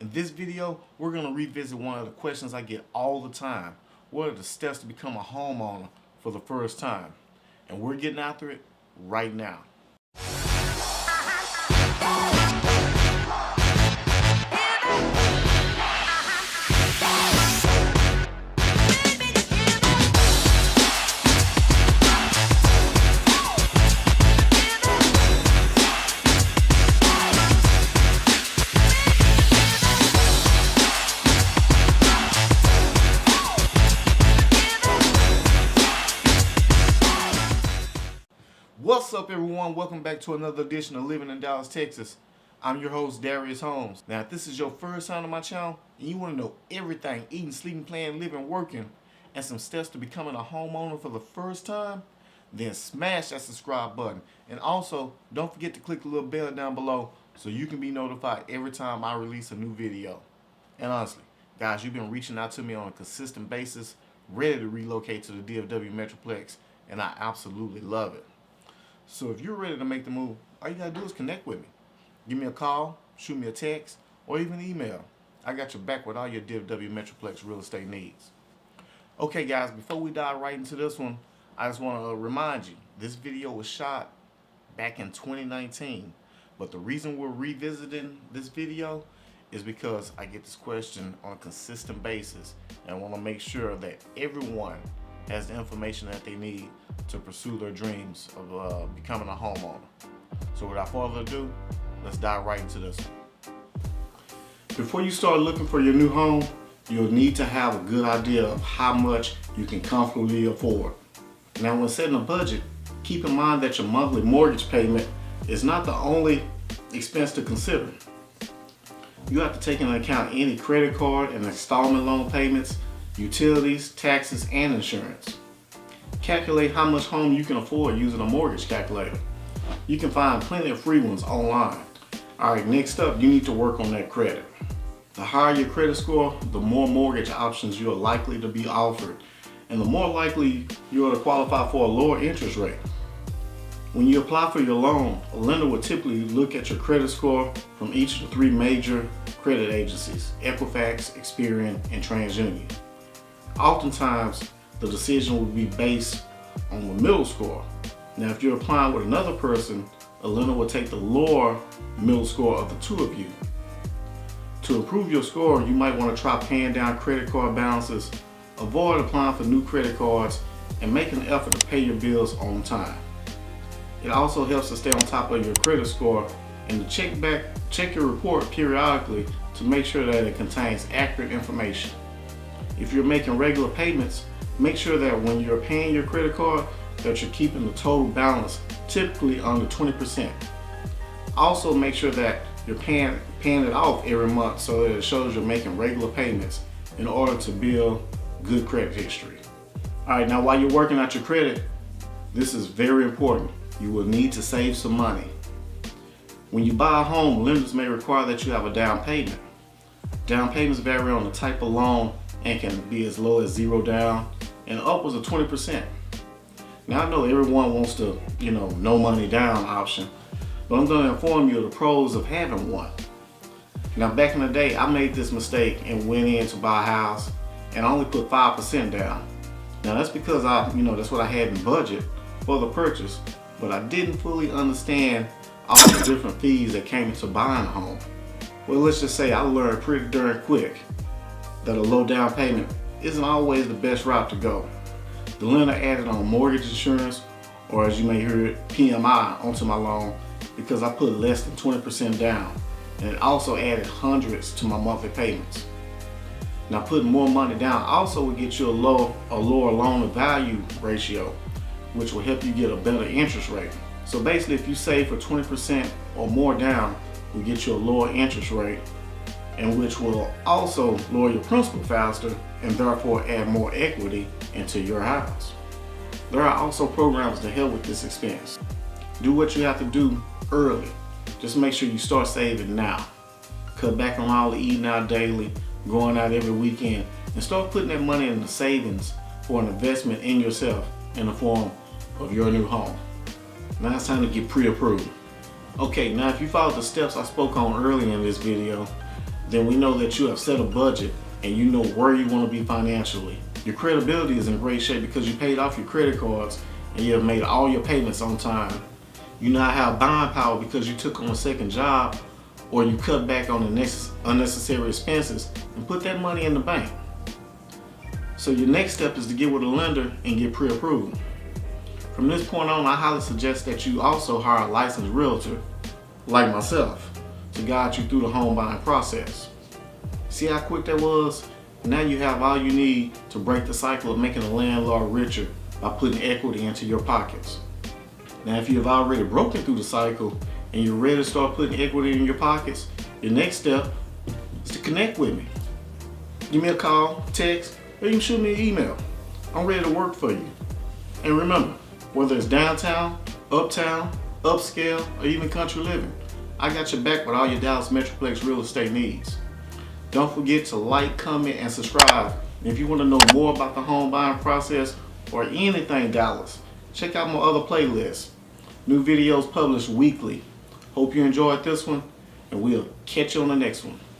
In this video, we're going to revisit one of the questions I get all the time. What are the steps to become a homeowner for the first time? And we're getting after it right now. What's up, everyone? Welcome back to another edition of Living in Dallas, Texas. I'm your host, Darius Holmes. Now, if this is your first time on my channel and you want to know everything, eating, sleeping, playing, living, working, and some steps to becoming a homeowner for the first time, then smash that subscribe button. And also, don't forget to click the little bell down below so you can be notified every time I release a new video. And honestly, guys, you've been reaching out to me on a consistent basis, ready to relocate to the DFW Metroplex, and I absolutely love it. So if you're ready to make the move, all you gotta do is connect with me. Give me a call, shoot me a text, or even email. I got your back with all your DFW Metroplex real estate needs. Okay guys, before we dive right into this one, I just want to remind you, this video was shot back in 2019. But the reason we're revisiting this video is because I get this question on a consistent basis. And I want to make sure that everyone has the information that they need to pursue their dreams of becoming a homeowner. So without further ado, let's dive right into this one. Before you start looking for your new home, you'll need to have a good idea of how much you can comfortably afford. Now, when setting a budget, keep in mind that your monthly mortgage payment is not the only expense to consider. You have to take into account any credit card and installment loan payments, utilities, taxes, and insurance. Calculate how much home you can afford using a mortgage calculator. You can find plenty of free ones online. Alright, next up, you need to work on that credit. The higher your credit score, the more mortgage options you are likely to be offered, and the more likely you are to qualify for a lower interest rate. When you apply for your loan, a lender will typically look at your credit score from each of the three major credit agencies: Equifax, Experian, and TransUnion. Oftentimes, the decision will be based on the middle score. Now, if you're applying with another person, a lender will take the lower middle score of the two of you. To improve your score, you might want to try paying down credit card balances, avoid applying for new credit cards, and make an effort to pay your bills on time. It also helps to stay on top of your credit score and to check your report periodically to make sure that it contains accurate information. If you're making regular payments, make sure that when you're paying your credit card that you're keeping the total balance typically under 20%. Also make sure that you're paying it off every month so that it shows you're making regular payments in order to build good credit history. Alright, now while you're working out your credit, this is very important. You will need to save some money. When you buy a home, lenders may require that you have a down payment. Down payments vary on the type of loan and can be as low as $0 down and upwards of 20%. Now, I know everyone wants the, no money down option, but I'm going to inform you of the pros of having one. Now, back in the day, I made this mistake and went in to buy a house and I only put 5% down. Now, that's because that's what I had in budget for the purchase, but I didn't fully understand all the different fees that came into buying a home. Well, let's just say I learned pretty darn quick that a low down payment isn't always the best route to go. The lender added on mortgage insurance, or as you may hear it, PMI, onto my loan because I put less than 20% down, and it also added hundreds to my monthly payments. Now, putting more money down also will get you a lower loan to value ratio, which will help you get a better interest rate. So basically, if you save for 20% or more down, will get you a lower interest rate, and which will also lower your principal faster and therefore add more equity into your house. There are also programs to help with this expense. Do what you have to do early. Just make sure you start saving now. Cut back on all the eating out daily, going out every weekend, and start putting that money in the savings for an investment in yourself in the form of your new home. Now it's time to get pre-approved. Okay, now if you followed the steps I spoke on earlier in this video, then we know that you have set a budget and you know where you want to be financially. Your credibility is in great shape because you paid off your credit cards and you have made all your payments on time. You now have buying power because you took on a second job or you cut back on the unnecessary expenses and put that money in the bank. So your next step is to get with a lender and get pre-approved. From this point on, I highly suggest that you also hire a licensed realtor, like myself, to guide you through the home buying process. See how quick that was? Now you have all you need to break the cycle of making a landlord richer by putting equity into your pockets. Now, if you have already broken through the cycle and you're ready to start putting equity in your pockets, your next step is to connect with me. Give me a call, text, or you can shoot me an email. I'm ready to work for you. And remember, whether it's downtown, uptown, upscale, or even country living, I got your back with all your Dallas Metroplex real estate needs. Don't forget to like, comment, and subscribe. And if you want to know more about the home buying process or anything Dallas, check out my other playlists. New videos published weekly. Hope you enjoyed this one, and we'll catch you on the next one.